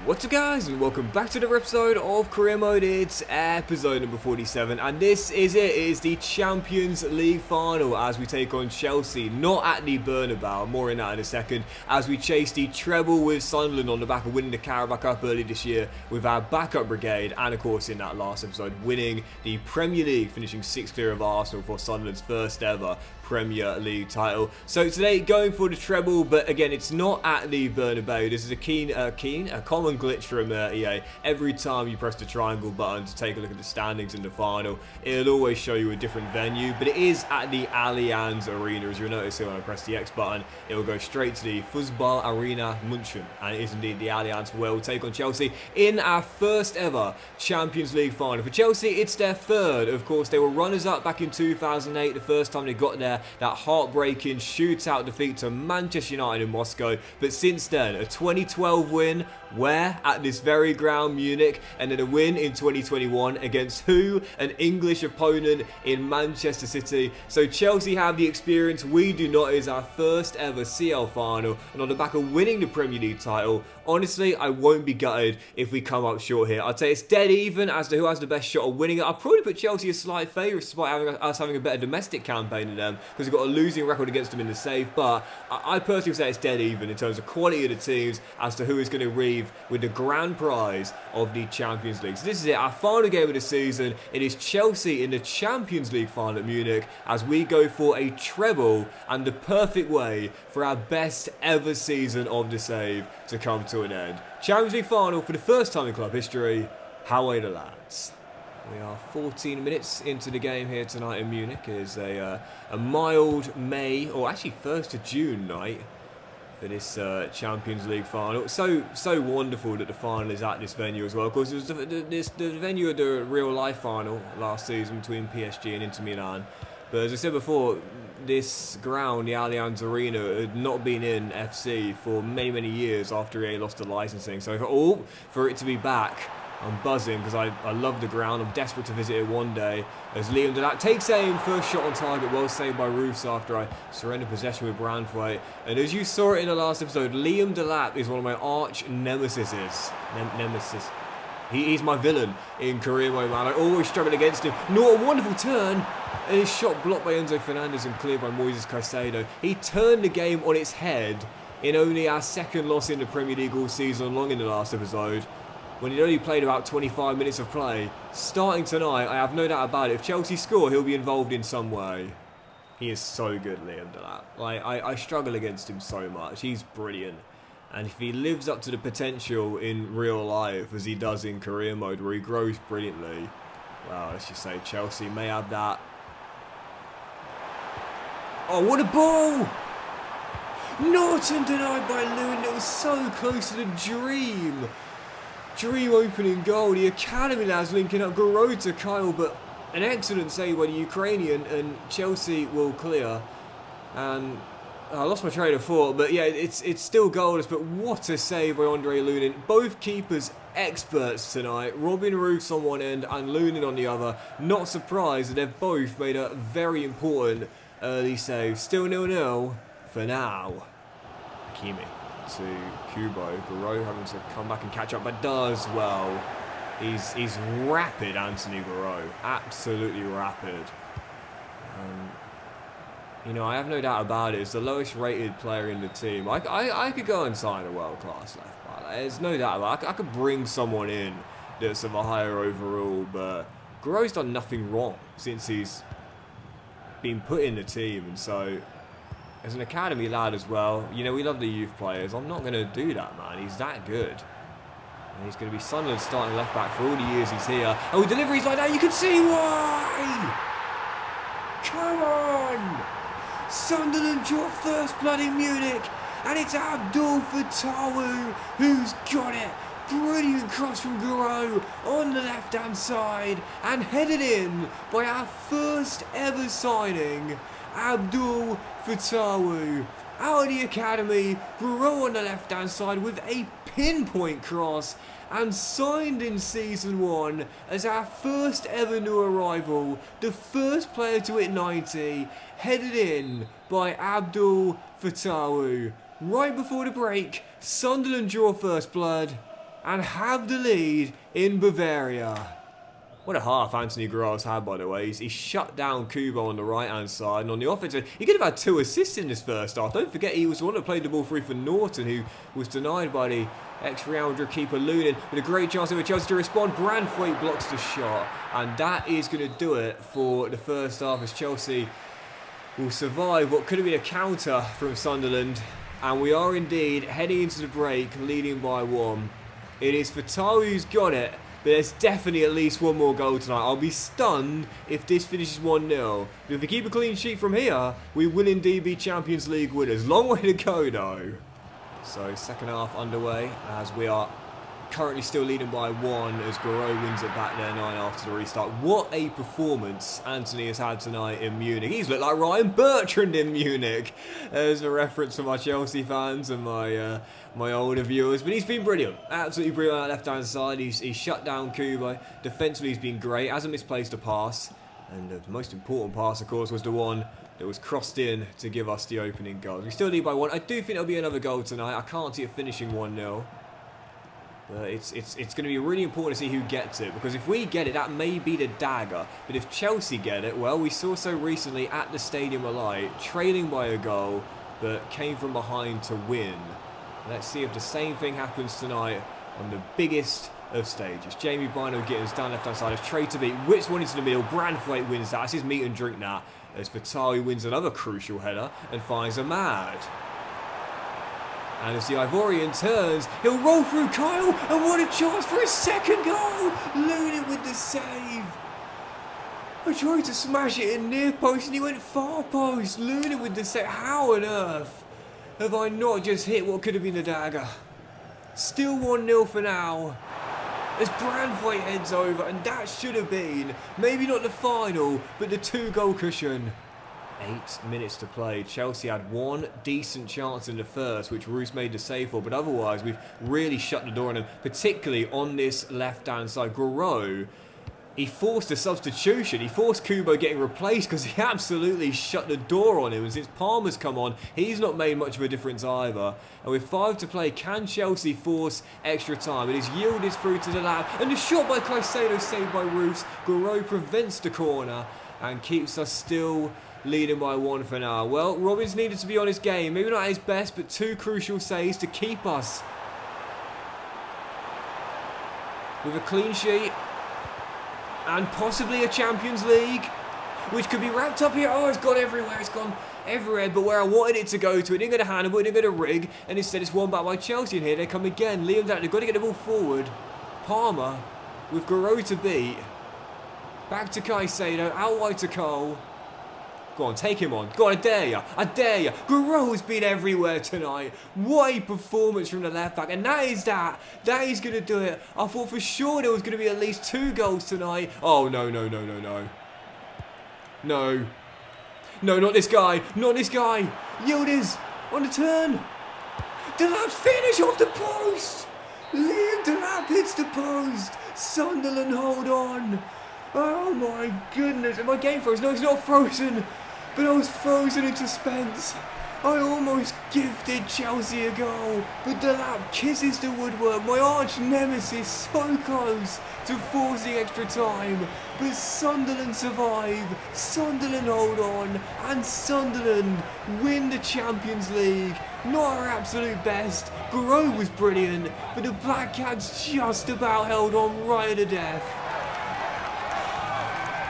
What's up guys, and welcome back to another episode of Career Mode. It's episode number 47 and this is it. It is the Champions League final as we take on Chelsea, not at the Bernabeu, more in that in a second, as we chase the treble with Sunderland on the back of winning the Carabao Cup early this year with our backup brigade, and of course in that last episode winning the Premier League, finishing 6 clear of Arsenal for Sunderland's first ever Premier League title. So today going for the treble, but again it's not at the Bernabeu. This is a common glitch from EA. Every time you press the triangle button to take a look at the standings in the final, it'll always show you a different venue, but it is at the Allianz Arena. As you'll notice here when I press the X button, it will go straight to the Fußball Arena München, and it is indeed the Allianz where we'll take on Chelsea in our first ever Champions League final. For Chelsea, it's their third. Of course, they were runners-up back in 2008, the first time they got there. That heartbreaking shootout defeat to Manchester United in Moscow. But since then, a 2012 win, where? At this very ground, Munich, and then a win in 2021 against who? An English opponent in Manchester City. So Chelsea have the experience, we do not. It is our first ever CL final, and on the back of winning the Premier League title, honestly, I won't be gutted if we come up short here. I'd say it's dead even as to who has the best shot of winning it. I'd probably put Chelsea as slight favourites despite us having a better domestic campaign than them, because we've got a losing record against them in the save. But I personally would say it's dead even in terms of quality of the teams as to who is going to reave with the grand prize of the Champions League. So this is it, our final game of the season. It is Chelsea in the Champions League final at Munich as we go for a treble, and the perfect way for our best ever season of the save to come to an end. Champions League final for the first time in club history. How are the lads? We are 14 minutes into the game here tonight in Munich. It is a mild May, or actually 1st of June night for this Champions League final. So wonderful that the final is at this venue as well. Of course, it was the venue of the real life final last season between PSG and Inter Milan. But as I said before, this ground, the Allianz Arena, had not been in FC for many years after EA lost the licensing. So for it to be back, I'm buzzing because I love the ground. I'm desperate to visit it one day. As Liam Delap takes aim, first shot on target, well saved by Roofs after I surrender possession with Brandthwaite. And as you saw it in the last episode, Liam Delap is one of my arch nemesis. He's my villain in career mode, man. I always struggle against him. Not a wonderful turn. And his shot blocked by Enzo Fernandez and cleared by Moises Caicedo. He turned the game on its head in only our second loss in the Premier League all season long in the last episode, when he'd only played about 25 minutes of play. Starting tonight, I have no doubt about it. If Chelsea score, he'll be involved in some way. He is so good, Liam Delap. Like, I struggle against him so much. He's brilliant. And if he lives up to the potential in real life as he does in career mode, where he grows brilliantly, well, let's just say Chelsea may have that. Oh, what a ball! Norton denied by Lewin. It was so close to the dream opening goal. The academy lads linking up, Giroud to Kyle, but an excellent save by the Ukrainian, and Chelsea will clear. And I lost my train of thought, but yeah, it's still goalless, but what a save by Andre Lunin. Both keepers experts tonight. Robin Roofs on one end and Lunin on the other. Not surprised that they've both made a very important early save. Still 0-0 for now. Hakimi to Kubo. Giroud having to come back and catch up, but does well. He's rapid, Anthony Giroud. Absolutely rapid. You know, I have no doubt about it. It's the lowest rated player in the team. I could go and sign a world-class left back. There's no doubt about it. I could bring someone in that's of a higher overall, but Giroud's done nothing wrong since he's been put in the team. And so, as an academy lad as well, you know, we love the youth players. I'm not going to do that, man. He's that good. And he's going to be Sunderland's starting left back for all the years he's here. And with deliveries like that, you can see why! Come on! Sunderland draw first blood in Munich, and it's Abdul Fatawu who's got it. Brilliant cross from Giroud on the left-hand side, and headed in by our first ever signing, Abdul Fatawu. Out of the academy, Giroud on the left-hand side with a pinpoint cross, and signed in Season 1 as our first ever new arrival, the first player to hit 90, headed in by Abdul Fatawu. Right before the break, Sunderland draw first blood, and have the lead in Bavaria. What a half Anthony Guerrero's had, by the way. He shut down Kubo on the right-hand side, and on the offensive, he could have had 2 assists in this first half. Don't forget, he was the one that played the ball free for Norton, who was denied by the ex-Real Madrid keeper Lunin, with a great chance for Chelsea to respond. Branthwaite blocks the shot, and that is going to do it for the first half, as Chelsea will survive what could have been a counter from Sunderland, and we are indeed heading into the break, leading by 1. It is Fatawu who's got it, but there's definitely at least one more goal tonight. I'll be stunned if this finishes 1-0. But if we keep a clean sheet from here, we will indeed be Champions League winners. Long way to go, though. So, second half underway, as we are currently still leading by 1, as Guerrero wins it back there 9 after the restart. What a performance Anthony has had tonight in Munich. He's looked like Ryan Bertrand in Munich, as a reference for my Chelsea fans and my older viewers. But he's been brilliant, absolutely brilliant on that left-hand side. He's shut down Kubo. Defensively, he's been great, hasn't misplaced a pass. And the most important pass, of course, was the one that was crossed in to give us the opening goal. We still lead by 1. I do think there'll be another goal tonight. I can't see it finishing 1-0. But it's going to be really important to see who gets it, because if we get it, that may be the dagger. But if Chelsea get it, well, we saw so recently at the Stadium of Light, trailing by a goal, but came from behind to win. Let's see if the same thing happens tonight on the biggest of stages. Jamie Bino getting us down left-hand side as Trey to beat, whips one into the middle, Branthwaite wins that. That's his meat and drink now, as Fatawu wins another crucial header and finds Ahmad. And as the Ivorian turns, he'll roll through Kyle, and what a chance for his second goal! Lunin with the save. I tried to smash it in near post and he went far post. Lunin with the save. How on earth have I not just hit what could have been the dagger? Still 1-0 for now, as Branthwaite heads over, and that should have been, maybe not the final, but the 2-goal cushion. 8 minutes to play. Chelsea had one decent chance in the first, which Roos made the save for, but otherwise we've really shut the door on them, particularly on this left-hand side. Guerrero, he forced a substitution. He forced Kubo getting replaced because he absolutely shut the door on him. And since Palmer's come on, he's not made much of a difference either. And with 5 to play, can Chelsea force extra time? It is yielded through to the lab, and the shot by Caicedo saved by Roos. Guerrero prevents the corner and keeps us still leading by 1 for now. Well, Robbins needed to be on his game. Maybe not at his best, but 2 crucial saves to keep us with a clean sheet and possibly a Champions League, which could be wrapped up here. Oh, it's gone everywhere. It's gone everywhere, but where I wanted it to go to. It didn't go to Hannibal, it didn't go to Rig, and instead it's won back by Chelsea. And here they come again. Liam down. They've got to get the ball forward. Palmer with Guerrero to beat. Back to Caicedo. Out wide to Cole. Go on, take him on. Go on, I dare you. I dare you. Guerrero's been everywhere tonight. What a performance from the left back. And that is that. That is going to do it. I thought for sure there was going to be at least 2 goals tonight. Oh, no, no, no, no, no. No. No, not this guy. Not this guy. Yildiz on the turn. Delap's finish off the post. Liam Delap hits the post. Sunderland hold on. Oh my goodness. Am my game frozen? No, it's not frozen. But I was frozen in suspense. I almost gifted Chelsea a goal, but Delap kisses the woodwork. My arch nemesis so close to forcing extra time, but Sunderland survive, Sunderland hold on, and Sunderland win the Champions League. Not our absolute best. Guerrero was brilliant, but the Black Cats just about held on right to death.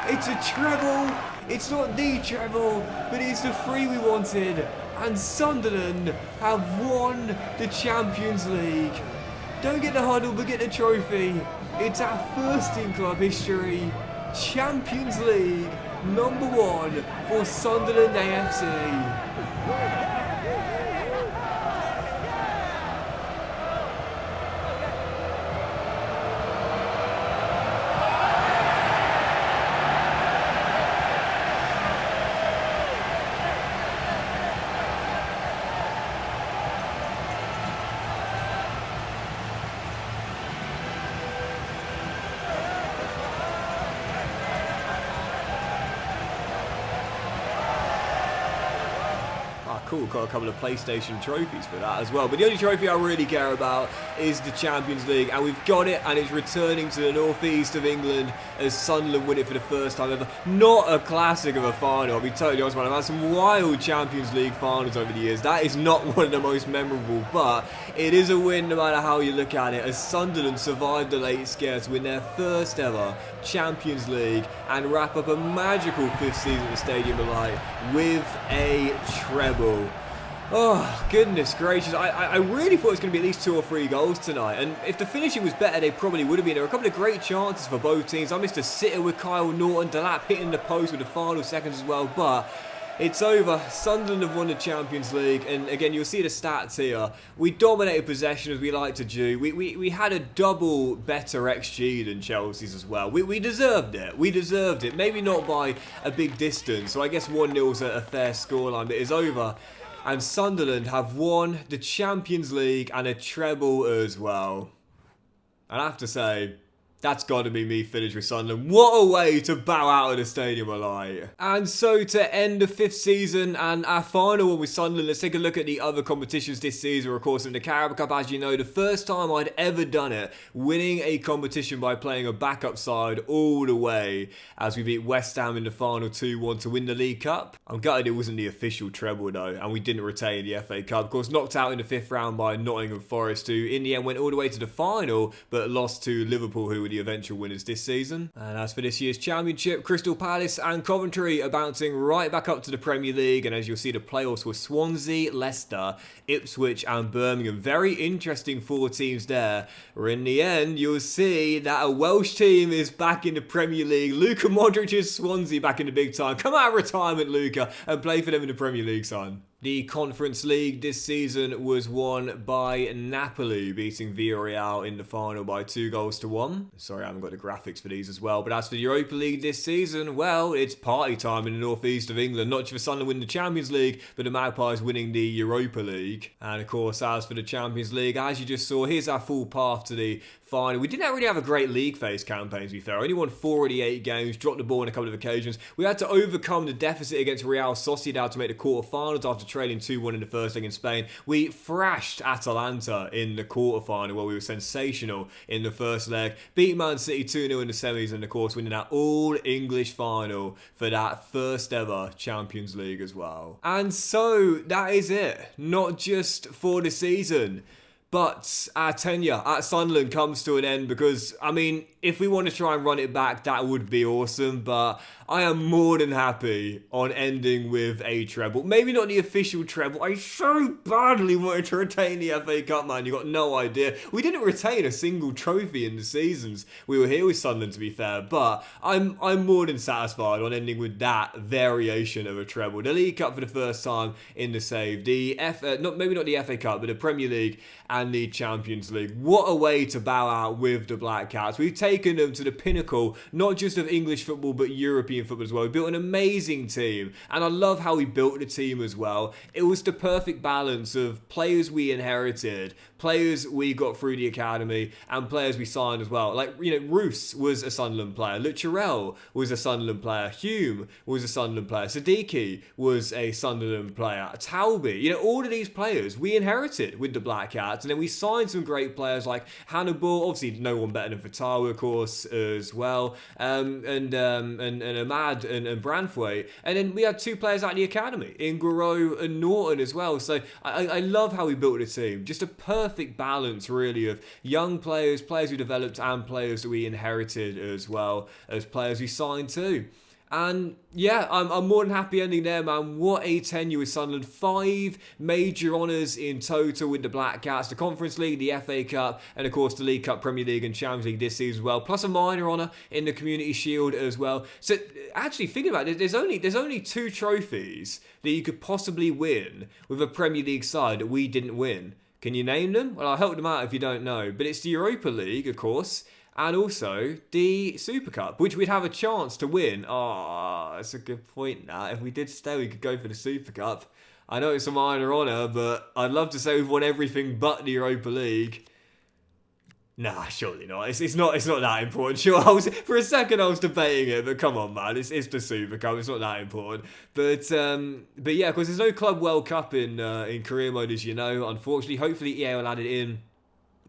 It's a treble. It's not the treble, but it's the 3 we wanted. And Sunderland have won the Champions League. Don't get the huddle, but get the trophy. It's our first in club history. Champions League #1 for Sunderland AFC. cool. Got a couple of PlayStation trophies for that as well. But the only trophy I really care about is the Champions League, and we've got it, and it's returning to the northeast of England as Sunderland win it for the first time ever. Not a classic of a final, I'll be totally honest, man. I've had some wild Champions League finals over the years. That is not one of the most memorable, but it is a win no matter how you look at it, as Sunderland survived the late scare to win their first ever Champions League and wrap up a magical 5th season at the Stadium of Light with a treble. Oh, goodness gracious. I really thought it was going to be at least 2 or 3 goals tonight. And if the finishing was better, they probably would have been. There were a couple of great chances for both teams. I missed a sitter with Kyle Norton, Delap hitting the post with the final seconds as well. But it's over. Sunderland have won the Champions League. And again, you'll see the stats here. We dominated possession as we like to do. We had a double better XG than Chelsea's as well. We deserved it. We deserved it. Maybe not by a big distance. So I guess 1-0 is a fair scoreline. But it's over. And Sunderland have won the Champions League and a treble as well. And I have to say, that's got to be me finished with Sunderland. What a way to bow out of the Stadium of Light. And so to end the 5th season and our final one with Sunderland, let's take a look at the other competitions this season. Of course, in the Carabao Cup, as you know, the first time I'd ever done it, winning a competition by playing a backup side all the way as we beat West Ham in the final 2-1 to win the League Cup. I'm gutted it wasn't the official treble though, and we didn't retain the FA Cup. Of course, knocked out in the 5th round by Nottingham Forest, who in the end went all the way to the final, but lost to Liverpool, who were the eventual winners this season. And as for this year's championship, Crystal Palace and Coventry are bouncing right back up to the Premier League, and as you'll see, the playoffs were Swansea, Leicester, Ipswich and Birmingham. Very interesting 4 teams there, where in the end you'll see that a Welsh team is back in the Premier League. Luka Modric's Swansea back in the big time. Come out of retirement, Luka, and play for them in the Premier League, son. The Conference League this season was won by Napoli, beating Villarreal in the final by 2-1. Sorry, I haven't got the graphics for these as well. But as for the Europa League this season, well, it's party time in the northeast of England. Not just for Sunderland winning the Champions League, but the Magpies winning the Europa League. And of course, as for the Champions League, as you just saw, here's our full path to the final. We didn't really have a great league phase campaign, to be fair. Only won 4 of the 8 games, dropped the ball on a couple of occasions. We had to overcome the deficit against Real Sociedad to make the quarterfinals after trailing 2-1 in the first leg in Spain. We thrashed Atalanta in the quarterfinal, where we were sensational in the first leg. Beat Man City 2-0 in the semis, and of course winning that all-English final for that first ever Champions League as well. And so that is it. Not just for the season, but our tenure at Sunderland comes to an end because, I mean, if we want to try and run it back, that would be awesome, but I am more than happy on ending with a treble. Maybe not the official treble. I so badly wanted to retain the FA Cup, man. You got no idea. We didn't retain a single trophy in the seasons we were here with Sunderland, to be fair, but I'm more than satisfied on ending with that variation of a treble. The League Cup for the first time in the save. Maybe not the FA Cup, but the Premier League and the Champions League. What a way to bow out with the Black Cats. We've taken them to the pinnacle, not just of English football, but European football as well. We built an amazing team, and I love how we built the team as well. It was the perfect balance of players we inherited, players we got through the academy, and players we signed as well. Like, you know, Roos was a Sunderland player, Lucharel was a Sunderland player, Hume was a Sunderland player, Siddiqui was a Sunderland player, Talby, you know, all of these players we inherited with the Black Cats, and then we signed some great players like Hannibal, obviously no one better than Fatawa, of course, as well, and Ahmad and Branthwaite, and then we had 2 players out of the academy, Ingoro and Norton as well. So I love how we built the team. Just a perfect balance, really, of young players, players we developed, and players that we inherited as well as players we signed too. And yeah, I'm more than happy ending there, man. What a tenure with Sunderland. 5 major honours in total with the Black Cats. The Conference League, the FA Cup, and of course the League Cup, Premier League and Champions League this season as well. Plus a minor honour in the Community Shield as well. So actually, thinking about it, there's only 2 trophies that you could possibly win with a Premier League side that we didn't win. Can you name them? Well, I'll help them out if you don't know. But it's the Europa League, of course, and also the Super Cup, which we'd have a chance to win. Oh, that's a good point now. If we did stay, we could go for the Super Cup. I know it's a minor honour, but I'd love to say we've won everything but the Europa League. Nah, surely not. It's not that important. Sure, for a second I was debating it, but come on, man, it's the Super Cup. It's not that important. But yeah, because there's no Club World Cup in career mode, as you know. Unfortunately, hopefully EA will add it in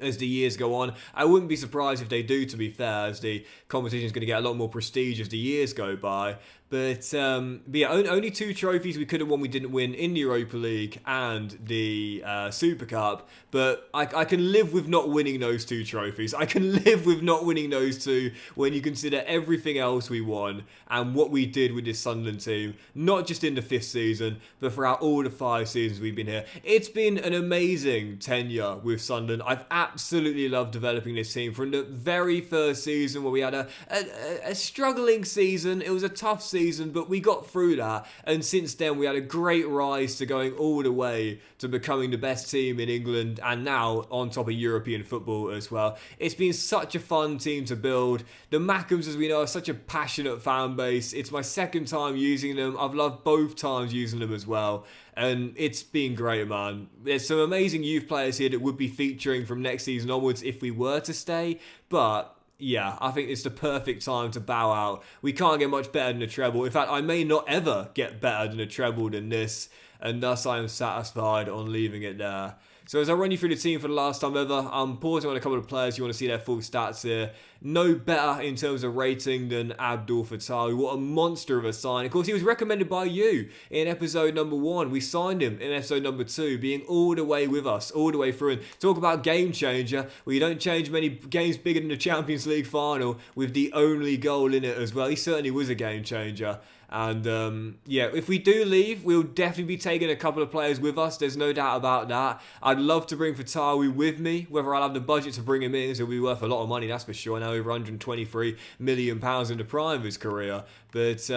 as the years go on. I wouldn't be surprised if they do, to be fair, as the competition is going to get a lot more prestige as the years go by. But yeah, only two trophies we could have won we didn't win in the Europa League and the Super Cup. But I can live with not winning those two trophies. I can live with not winning those two when you consider everything else we won and what we did with this Sunderland team. Not just in the 5th season, but throughout all the 5 seasons we've been here. It's been an amazing tenure with Sunderland. I've absolutely loved developing this team from the very first season where we had a struggling season. It was a tough season, but we got through that, and since then we had a great rise to going all the way to becoming the best team in England, and now on top of European football as well. It's been such a fun team to build. The Mackems, as we know, are such a passionate fan base. It's my second time using them. I've loved both times using them as well, and it's been great, man. There's some amazing youth players here that would be featuring from next season onwards if we were to stay, but yeah, I think it's the perfect time to bow out. We can't get much better than a treble. In fact, I may not ever get better than a treble than this, and thus I am satisfied on leaving it there. So as I run you through the team for the last time ever, I'm pausing on a couple of players. You want to see their full stats here. No better in terms of rating than Abdul Fattah. What a monster of a sign. Of course, he was recommended by you in episode number 1. We signed him in episode number 2, being all the way with us, all the way through. And talk about game changer. Well, you don't change many games bigger than the Champions League final with the only goal in it as well. He certainly was a game changer. And yeah, if we do leave, we'll definitely be taking a couple of players with us. There's no doubt about that. I'd love to bring Fatawi with me. Whether I'll have the budget to bring him in, he'll be worth a lot of money, that's for sure. Now over £123 million in the prime of his career. But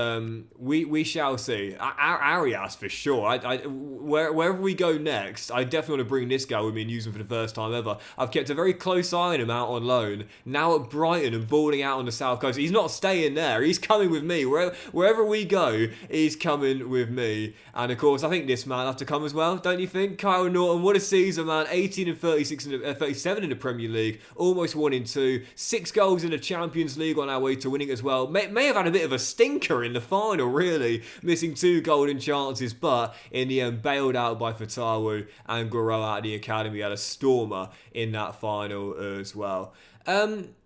we shall see. Arias for sure. Wherever we go next, I definitely want to bring this guy with me and use him for the first time ever. I've kept a very close eye on him out on loan. Now at Brighton and balling out on the South Coast. He's not staying there. He's coming with me. Wherever we go, he's coming with me. And of course, I think this man have to come as well, don't you think? Kyle Norton, what a season, man. 18 and 37 in the Premier League. Almost 1 in 2. 6 goals in the Champions League on our way to winning as well. May have had a bit of a stinker in the final, really. Missing 2 golden chances, but in the end, bailed out by Fatawu and Guerrero out of the academy. Had a stormer in that final as well.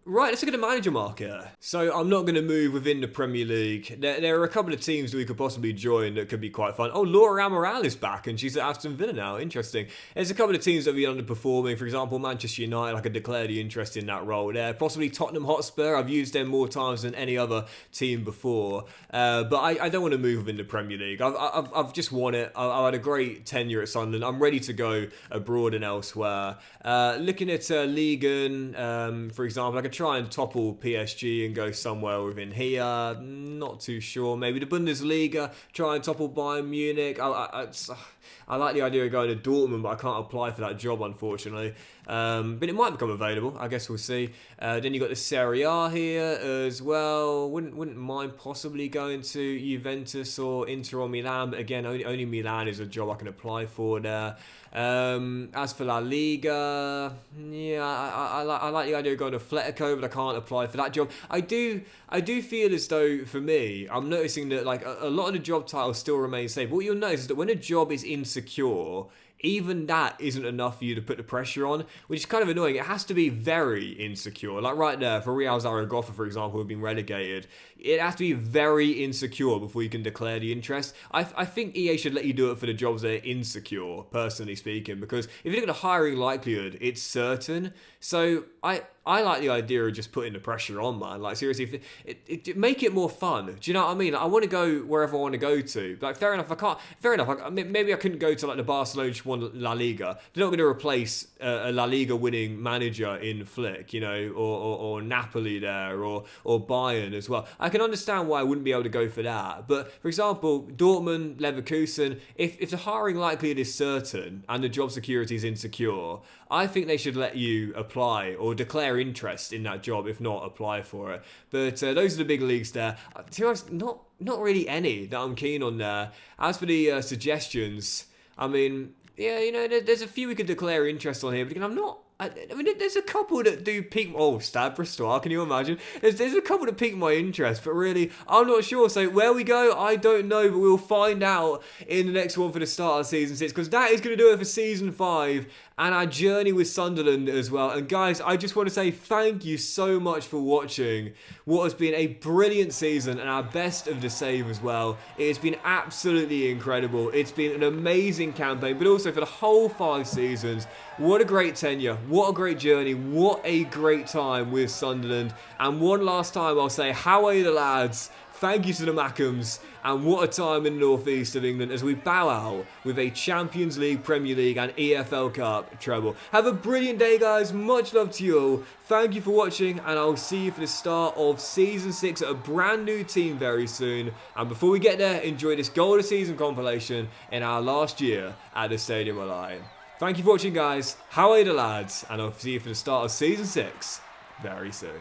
Right, let's look at the manager market. So I'm not going to move within the Premier League. There are a couple of teams that we could possibly join that could be quite fun. Oh, Laura Amaral is back and she's at Aston Villa now. Interesting. There's a couple of teams that will be underperforming. For example, Manchester United, I could declare the interest in that role there. Possibly Tottenham Hotspur. I've used them more times than any other team before. But I don't want to move within the Premier League. I've just won it. I've had a great tenure at Sunderland. I'm ready to go abroad and elsewhere. Looking at Ligue 1, for example, I could try and topple PSG and go somewhere within here. Not too sure. Maybe the Bundesliga, try and topple Bayern Munich. I like the idea of going to Dortmund, but I can't apply for that job, unfortunately. But it might become available. I guess we'll see. Then you got the Serie A here as well. Wouldn't mind possibly going to Juventus or Inter or Milan. But again, only Milan is a job I can apply for there. As for La Liga, yeah, I like the idea of going to Atletico, but I can't apply for that job. I do feel as though, for me, I'm noticing that like a lot of the job titles still remain the same. But what you'll notice is that when a job is insecure, even that isn't enough for you to put the pressure on, which is kind of annoying. It has to be very insecure. Like right there, for Real Zaragoza, for example, who've been relegated, it has to be very insecure before you can declare the interest. I think EA should let you do it for the jobs that are insecure, personally speaking, because if you look at the hiring likelihood, it's certain. So I like the idea of just putting the pressure on, man. Like, seriously, make it more fun. Do you know what I mean? Like, I want to go wherever I want to go to. Like, fair enough, maybe I couldn't go to, like, the Barcelona which won La Liga. They're not going to replace a La Liga winning manager in Flick, you know, or Napoli there, or Bayern as well. I can understand why I wouldn't be able to go for that. But, for example, Dortmund, Leverkusen, if the hiring likelihood is certain and the job security is insecure, I think they should let you apply or declare interest in that job, if not apply for it. But those are the big leagues there. To be honest, not really any that I'm keen on there. As for the suggestions, I mean, yeah, you know, there's a few we could declare interest on here, but again, I'm I mean, there's a couple that do pique. Oh, Stade Bristol, can you imagine? There's a couple that pique my interest, but really, I'm not sure. So where we go, I don't know, but we'll find out in the next one for the start of season 6, because that is going to do it for season 5 and our journey with Sunderland as well. And guys, I just want to say thank you so much for watching what has been a brilliant season and our best of the save as well. It has been absolutely incredible. It's been an amazing campaign, but also for the whole 5 seasons. What a great tenure. What a great journey. What a great time with Sunderland. And one last time I'll say, how are you the lads? Thank you to the Mackhams, and what a time in the northeast of England as we bow out with a Champions League, Premier League and EFL Cup treble. Have a brilliant day, guys. Much love to you all. Thank you for watching, and I'll see you for the start of Season 6 at a brand new team very soon. And before we get there, enjoy this goal of the season compilation in our last year at the Stadium of Light. Thank you for watching, guys. How are you the lads? And I'll see you for the start of Season 6 very soon.